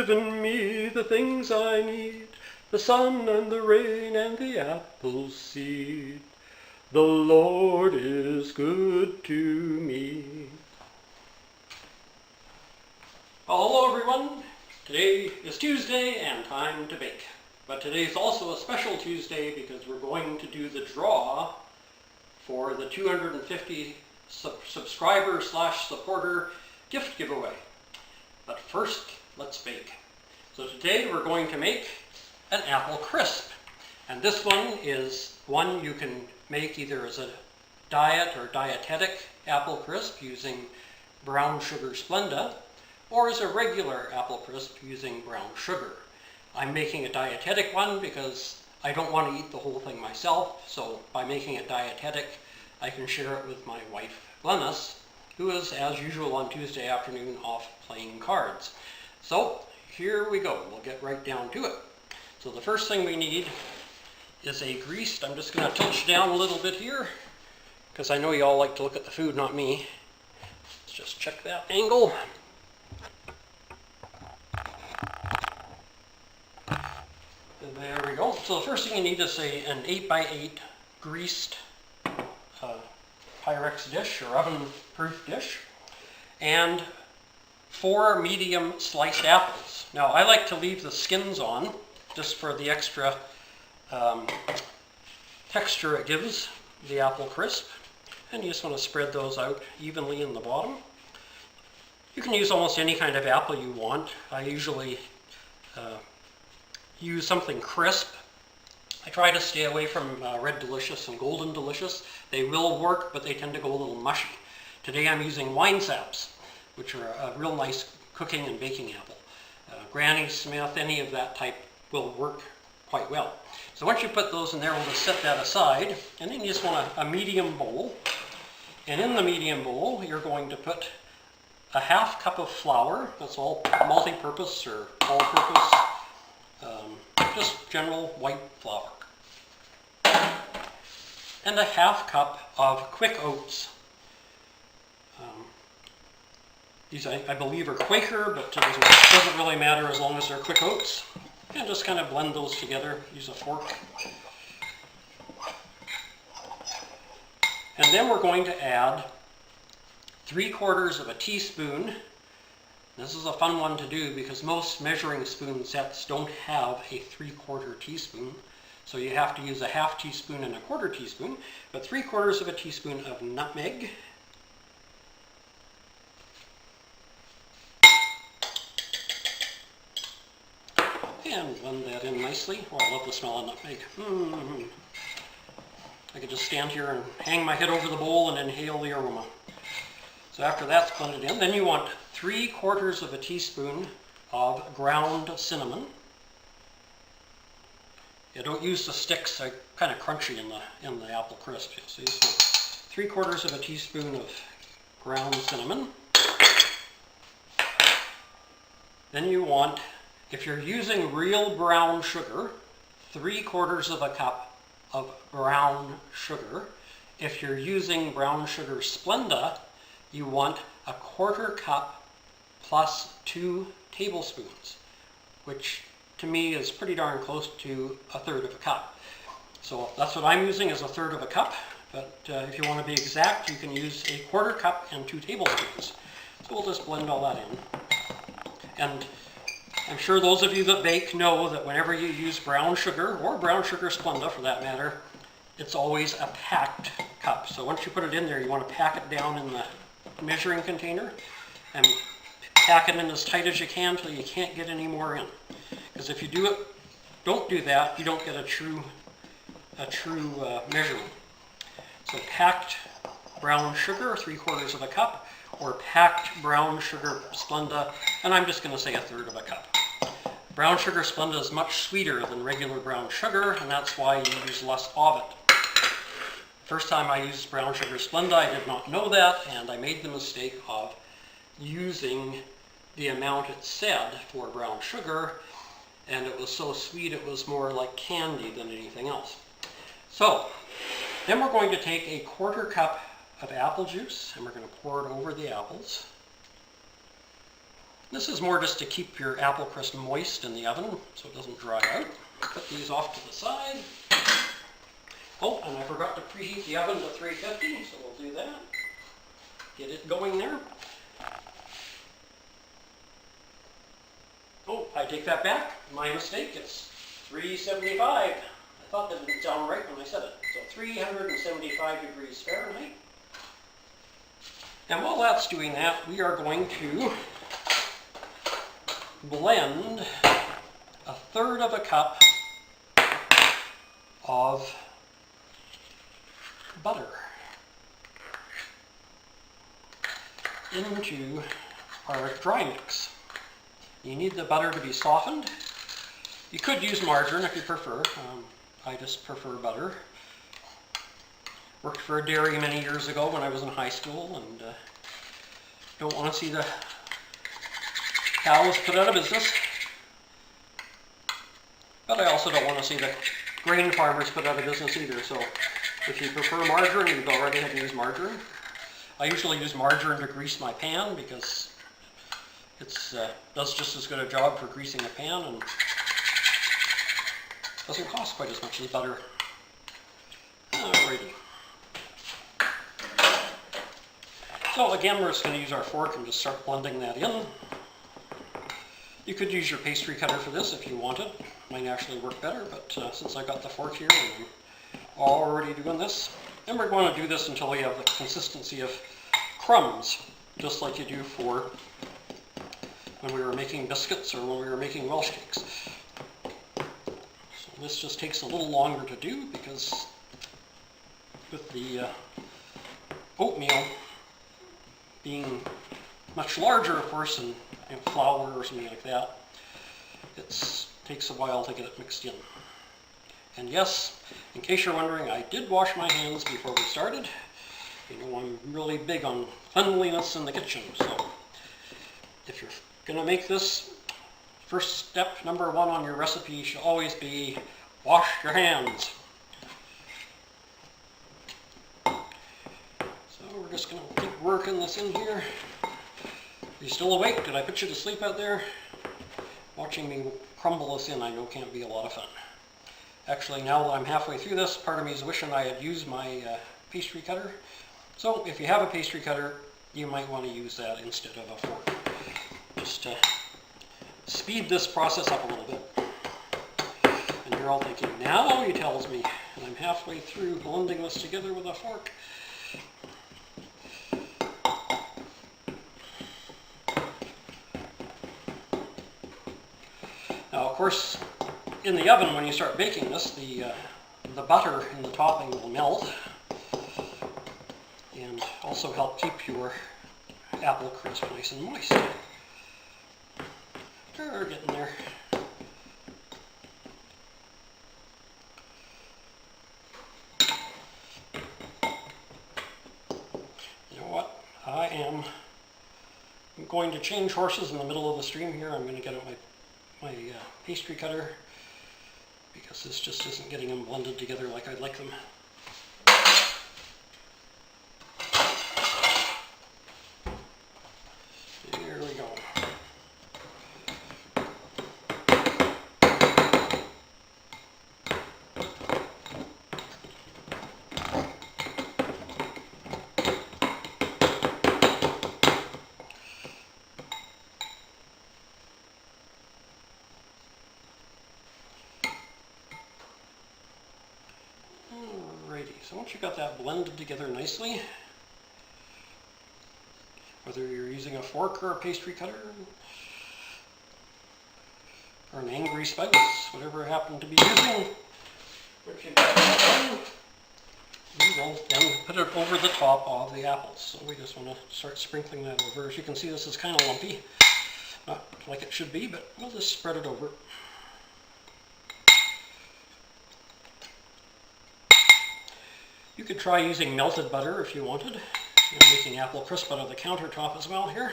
given me the things I need, the sun and the rain and the apple seed. The Lord is good to me. Well, hello everyone. Today is Tuesday and time to bake. But today is also a special Tuesday because we're going to do the draw for the 250 subscriber/supporter gift giveaway. But first, let's bake. So today we're going to make an apple crisp. And this one is one you can make either as a diet or dietetic apple crisp using brown sugar Splenda, or as a regular apple crisp using brown sugar. I'm making a dietetic one because I don't want to eat the whole thing myself, so by making it dietetic, I can share it with my wife, Glennis, who is, as usual on Tuesday afternoon, off playing cards. So here we go. We'll get right down to it. So the first thing we need is a greased, I'm just going to tilt you down a little bit here, because I know you all like to look at the food, not me. Let's just check that angle. And there we go. So the first thing you need is an 8x8 greased Pyrex dish or oven-proof dish, and 4 medium sliced apples. Now I like to leave the skins on just for the extra texture it gives the apple crisp, and you just want to spread those out evenly in the bottom. You can use almost any kind of apple you want. I usually use something crisp. I try to stay away from Red Delicious and Golden Delicious. They will work, but they tend to go a little mushy. Today I'm using Wine Saps, which are a real nice cooking and baking apple. Granny Smith, any of that type will work quite well. So once you put those in there, we'll just set that aside, and then you just want a medium bowl. And in the medium bowl, you're going to put a 1/2 cup of flour. That's all multi-purpose or all-purpose, just general white flour. And a 1/2 cup of quick oats. These I believe are Quaker, but it doesn't really matter as long as they're quick oats. And just kind of blend those together, use a fork. And then we're going to add 3/4 of a teaspoon. This is a fun one to do because most measuring spoon sets don't have a 3/4 teaspoon. So you have to use a 1/2 teaspoon and a 1/4 teaspoon, but 3/4 of a teaspoon of nutmeg. And blend that in nicely. Oh, I love the smell of nutmeg. I could just stand here and hang my head over the bowl and inhale the aroma. So after that's blended in, then you want 3/4 of a teaspoon of ground cinnamon. You don't use the sticks; they're kind of crunchy in the apple crisp. So you just want 3/4 of a teaspoon of ground cinnamon. Then you want, if you're using real brown sugar, 3/4 of a cup of brown sugar. If you're using brown sugar Splenda, you want a 1/4 cup plus 2 tablespoons, which to me is pretty darn close to 1/3 of a cup. So that's what I'm using, is 1/3 of a cup, but if you want to be exact, you can use a 1/4 cup and 2 tablespoons. So we'll just blend all that in. And I'm sure those of you that bake know that whenever you use brown sugar, or brown sugar Splenda for that matter, it's always a packed cup. So once you put it in there, you want to pack it down in the measuring container and pack it in as tight as you can until you can't get any more in. Because if you don't do that, you don't get a true measurement. So packed brown sugar, 3/4 of a cup, or packed brown sugar Splenda, and I'm just going to say 1/3 of a cup. Brown sugar Splenda is much sweeter than regular brown sugar, and that's why you use less of it. First time I used brown sugar Splenda, I did not know that, and I made the mistake of using the amount it said for brown sugar, and it was so sweet it was more like candy than anything else. So then we're going to take a 1/4 cup of apple juice, and we're going to pour it over the apples. This is more just to keep your apple crisp moist in the oven so it doesn't dry out. Put these off to the side. Oh, and I forgot to preheat the oven to 350, so we'll do that. Get it going there. Oh, I take that back. My mistake. It's 375. I thought that didn't sound right when I said it. So 375 degrees Fahrenheit. And while that's doing that, we are going to blend 1/3 of a cup of butter into our dry mix. You need the butter to be softened. You could use margarine if you prefer. I just prefer butter. Worked for a dairy many years ago when I was in high school, and don't want to see the cows put out of business. But I also don't want to see the grain farmers put out of business either. So if you prefer margarine, you go right ahead and use margarine. I usually use margarine to grease my pan because it does just as good a job for greasing a pan and doesn't cost quite as much as butter. Alrighty. So again, we're just going to use our fork and just start blending that in. You could use your pastry cutter for this if you wanted. Might actually work better, but since I got the fork here and I'm already doing this, and we're going to do this until we have the consistency of crumbs, just like you do for when we were making biscuits or when we were making Welsh cakes. So this just takes a little longer to do because with the oatmeal being much larger, of course, than flour or something like that, it takes a while to get it mixed in. And yes, in case you're wondering, I did wash my hands before we started. You know, I'm really big on cleanliness in the kitchen, so if you're going to make this, first step, number 1 on your recipe should always be wash your hands. So we're just going to keep working this in here. Are you still awake? Did I put you to sleep out there? Watching me crumble this in, I know, can't be a lot of fun. Actually, now that I'm halfway through this, part of me is wishing I had used my pastry cutter. So if you have a pastry cutter, you might want to use that instead of a fork. Just to speed this process up a little bit. And you're all thinking, now he tells me, and I'm halfway through blending this together with a fork. Now, of course, in the oven, when you start baking this, the butter in the topping will melt and also help keep your apple crisp nice and moist. We're getting there. You know what? I'm going to change horses in the middle of the stream here. I'm going to get out my pastry cutter because this just isn't getting them blended together like I'd like them. There we go. So once you've got that blended together nicely, whether you're using a fork or a pastry cutter, or an angry spouse, whatever you happen to be using, once you've got that done, we will then put it over the top of the apples. So we just want to start sprinkling that over. As you can see, this is kind of lumpy, not like it should be, but we'll just spread it over. You could try using melted butter if you wanted. I'm making apple crisp out of the countertop as well here.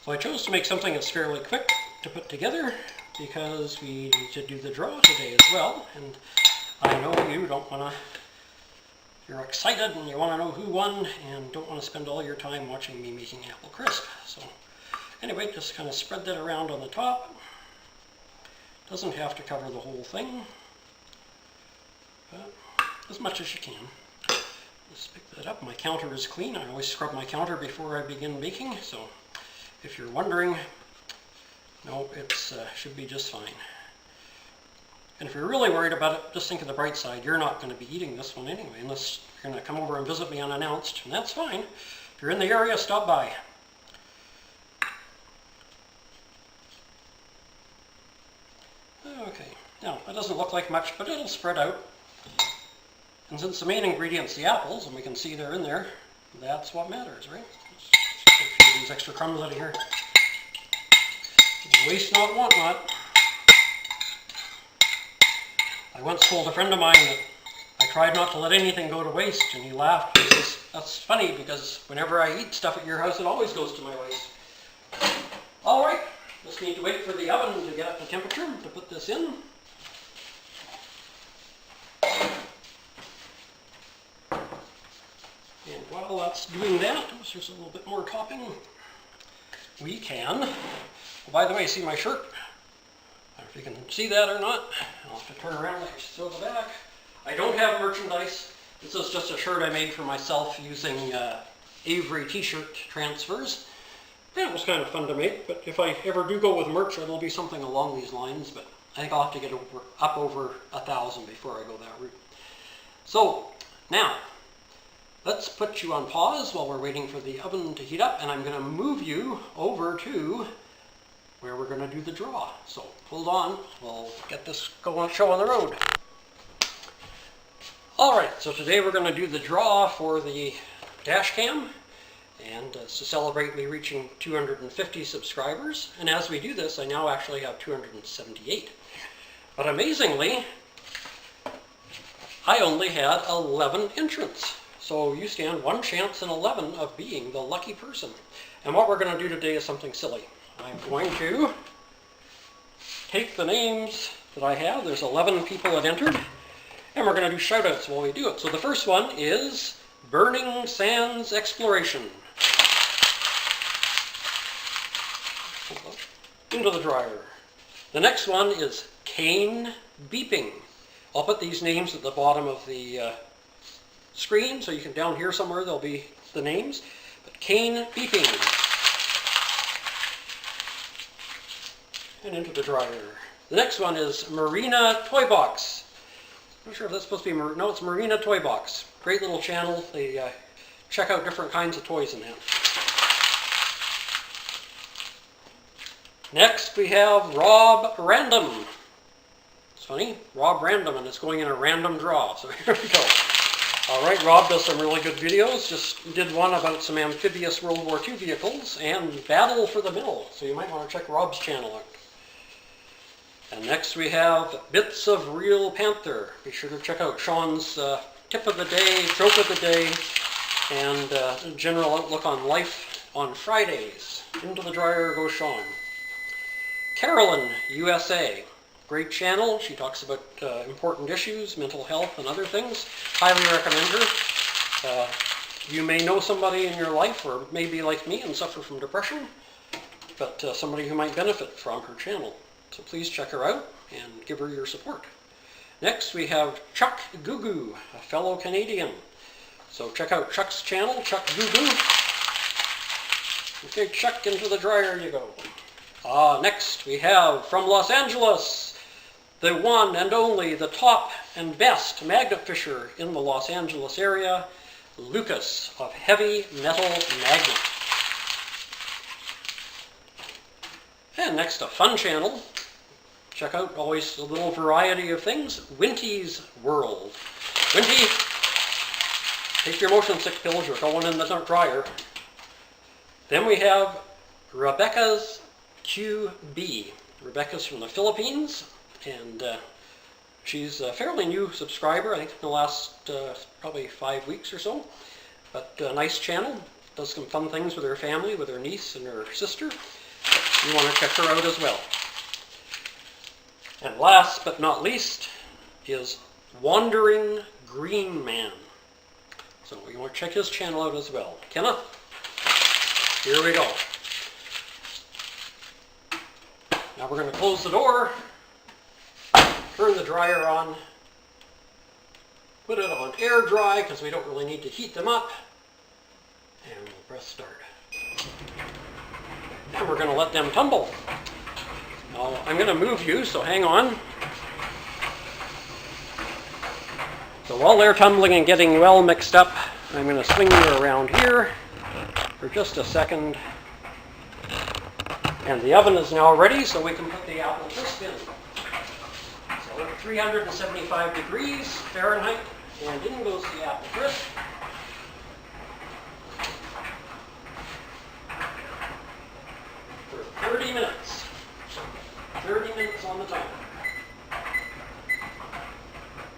So I chose to make something that's fairly quick to put together because we need to do the draw today as well. And I know you don't want to, you're excited and you want to know who won and don't want to spend all your time watching me making apple crisp. So anyway, just kind of spread that around on the top. Doesn't have to cover the whole thing, but as much as you can. Just pick that up. My counter is clean. I always scrub my counter before I begin baking, so if you're wondering, no, it should be just fine. And if you're really worried about it, just think of the bright side. You're not going to be eating this one anyway, unless you're going to come over and visit me unannounced, and that's fine. If you're in the area, stop by. Okay, now that doesn't look like much, but it'll spread out. And since the main ingredient's the apples, and we can see they're in there, that's what matters, right? Let's get a few of these extra crumbs out of here. Waste not, want not. I once told a friend of mine that I tried not to let anything go to waste, and he laughed. He says, that's funny, because whenever I eat stuff at your house, it always goes to my waste. All right, just need to wait for the oven to get up to temperature to put this in. And while that's doing that, there's just a little bit more topping. We can, oh, by the way, see my shirt? I don't know if you can see that or not. I'll have to turn around like so the back. I don't have merchandise. This is just a shirt I made for myself using Avery t-shirt transfers. And it was kind of fun to make, but if I ever do go with merch, it'll be something along these lines, but I think I'll have to get up over 1,000 before I go that route. So, now, let's put you on pause while we're waiting for the oven to heat up, and I'm going to move you over to where we're going to do the draw. So hold on, we'll get this show on the road. Alright, so today we're going to do the draw for the dash cam, and to celebrate me reaching 250 subscribers. And as we do this, I now actually have 278. But amazingly, I only had 11 entrants. So you stand 1 chance in 11 of being the lucky person. And what we're going to do today is something silly. I'm going to take the names that I have. There's 11 people that entered. And we're going to do shout outs while we do it. So the first one is Burning Sands Exploration. Into the dryer. The next one is Cain Beeping. I'll put these names at the bottom of the screen, so you can, down here somewhere, there'll be the names. But Cain Beeping. And into the dryer. The next one is Marina Toybox. I'm not sure if that's supposed to be, no, it's Marina Toybox. Great little channel. They check out different kinds of toys in that. Next we have Rob Random. It's funny, Rob Random, and it's going in a random draw. So here we go. Alright, Rob does some really good videos. Just did one about some amphibious World War II vehicles and Battle for the Middle. So you might want to check Rob's channel out. And next we have Bits of Real Panther. Be sure to check out Sean's tip of the day, joke of the day, and general outlook on life on Fridays. Into the dryer goes Sean. Carolyn USA. Great channel. She talks about important issues, mental health, and other things. Highly recommend her. You may know somebody in your life, or maybe like me and suffer from depression, but somebody who might benefit from her channel. So please check her out and give her your support. Next we have Chuckgoogoo, a fellow Canadian. So check out Chuck's channel, Chuckgoogoo. Okay, Chuck, into the dryer you go. Next we have from Los Angeles, the one and only, the top and best magnet fisher in the Los Angeles area, Lucas of Heavy Metal Magnet. And next, a fun channel. Check out always a little variety of things. Winty's World. Winty, take your motion sick pills, you're going in the dryer. Then we have Rebecca's QB. Rebecca's from the Philippines, and she's a fairly new subscriber, I think in the last probably 5 weeks or so. But a nice channel. Does some fun things with her family, with her niece and her sister. you want to check her out as well. And last but not least is Wandering Green Man. So you want to check his channel out as well. Kenneth, here we go. Now we're going to close the door, turn the dryer on, put it on air dry because we don't really need to heat them up, and we'll press start. And we're going to let them tumble. Now I'm going to move you, so hang on. So while they're tumbling and getting well mixed up, I'm going to swing you around here for just a second. And the oven is now ready, so we can put the apple crisp in. So 375 degrees Fahrenheit, and in goes the apple crisp. For 30 minutes. 30 minutes on the timer.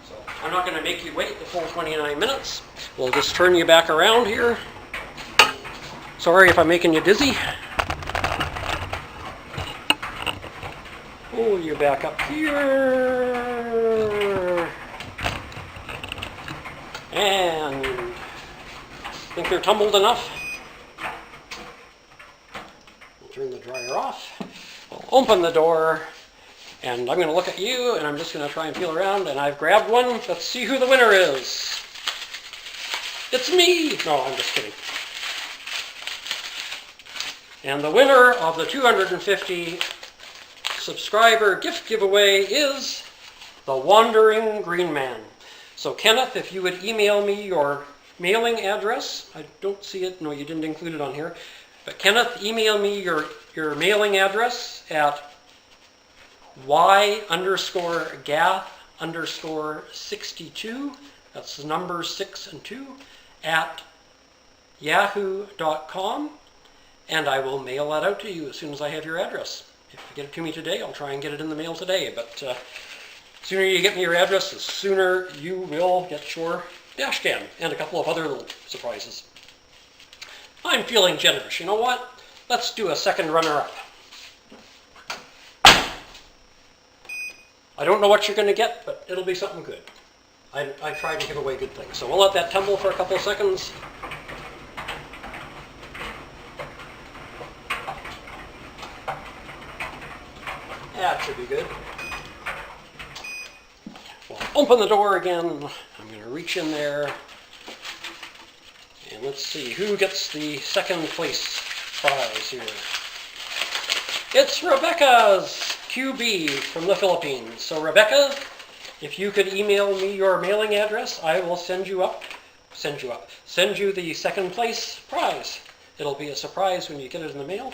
So I'm not going to make you wait the full 29 minutes. We'll just turn you back around here. Sorry if I'm making you dizzy. Pull you back up here. And think they're tumbled enough? We'll turn the dryer off. We'll open the door, and I'm going to look at you, and I'm just going to try and feel around, and I've grabbed one. Let's see who the winner is. It's me! No, I'm just kidding. And the winner of the 250 subscriber gift giveaway is the Wandering Green Man. So Kenneth, if you would email me your mailing address. I don't see it. No, you didn't include it on here. But Kenneth, email me your mailing address at y_gath_62. That's the number 6 and 2 at yahoo.com. And I will mail that out to you as soon as I have your address. If you get it to me today, I'll try and get it in the mail today. But the sooner you get me your address, the sooner you will get your dash cam and a couple of other little surprises. I'm feeling generous. You know what? Let's do a second runner-up. I don't know what you're going to get, but it'll be something good. I try to give away good things. So we'll let that tumble for a couple of seconds. That should be good. We'll open the door again. I'm going to reach in there. And let's see who gets the second place prize here. It's Rebecca's QB from the Philippines. So Rebecca, if you could email me your mailing address, I will send you the second place prize. It'll be a surprise when you get it in the mail.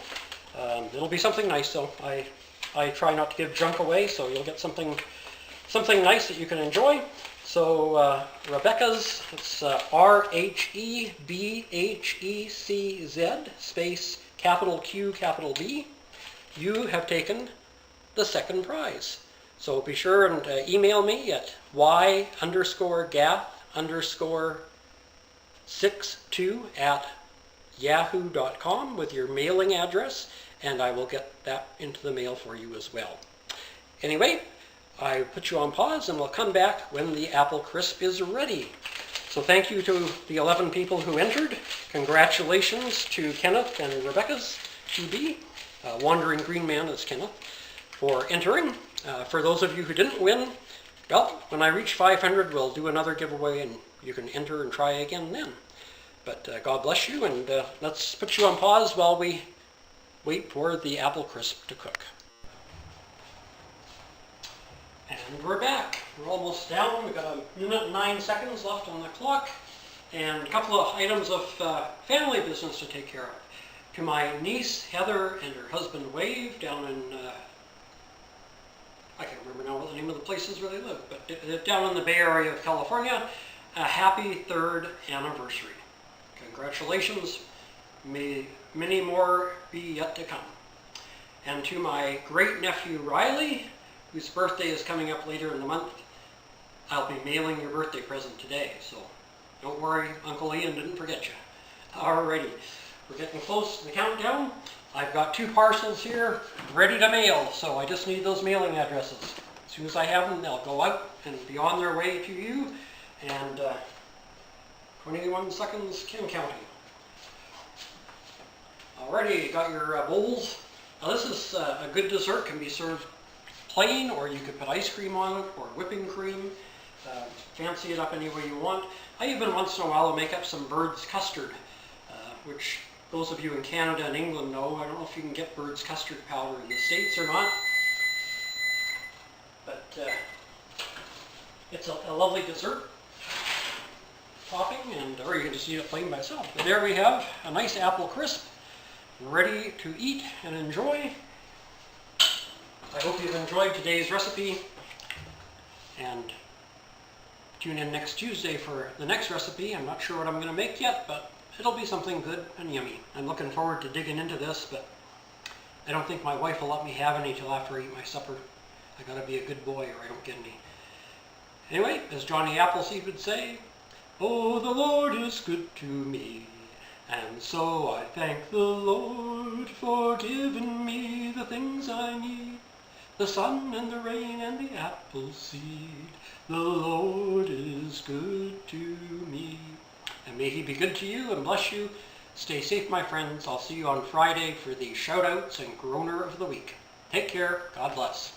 It'll be something nice, though. I try not to give junk away, so you'll get something nice that you can enjoy. So Rebecca's, it's RHEBHECZ space capital Q capital B. You have taken the second prize. So be sure and email me at y_gath_62 at yahoo.com with your mailing address, and I will get that into the mail for you as well. Anyway, I put you on pause, and we'll come back when the apple crisp is ready. So thank you to the 11 people who entered. Congratulations to Kenneth and Rebecca's QB. Wandering Green Man is Kenneth, for entering. For those of you who didn't win, well, when I reach 500, we'll do another giveaway, and you can enter and try again then. But God bless you, and let's put you on pause while we wait for the apple crisp to cook. And we're back. We're almost down. We've got 1 minute and 9 seconds left on the clock, and a couple of items of family business to take care of. To my niece Heather and her husband Wave down in, I can't remember now what the name of the place is where they live, but down in the Bay Area of California, a happy 3rd anniversary. Congratulations. May many more be yet to come. And to my great nephew Riley, whose birthday is coming up later in the month, I'll be mailing your birthday present today, so don't worry, Uncle Ian didn't forget you. Alrighty, we're getting close to the countdown. I've got 2 parcels here ready to mail, so I just need those mailing addresses. As soon as I have them, they'll go out and be on their way to you. And 21 seconds, Kim County. Alrighty, you got your bowls. Now this is a good dessert, can be served plain, or you could put ice cream on it, or whipping cream. Fancy it up any way you want. I even once in a while will make up some bird's custard, which those of you in Canada and England know. I don't know if you can get bird's custard powder in the States or not, but it's a lovely dessert topping, and or you can just eat it plain by itself. But there we have a nice apple crisp, ready to eat and enjoy. I hope you've enjoyed today's recipe, and tune in next Tuesday for the next recipe. I'm not sure what I'm going to make yet, but it'll be something good and yummy. I'm looking forward to digging into this, but I don't think my wife will let me have any till after I eat my supper. I gotta be a good boy or I don't get any. Anyway, as Johnny Appleseed would say, oh, the Lord is good to me, and so I thank the Lord for giving me the things I need, the sun and the rain and the apple seed. The Lord is good to me. And may he be good to you and bless you. Stay safe, my friends. I'll see you on Friday for the shout-outs and groaner of the week. Take care. God bless.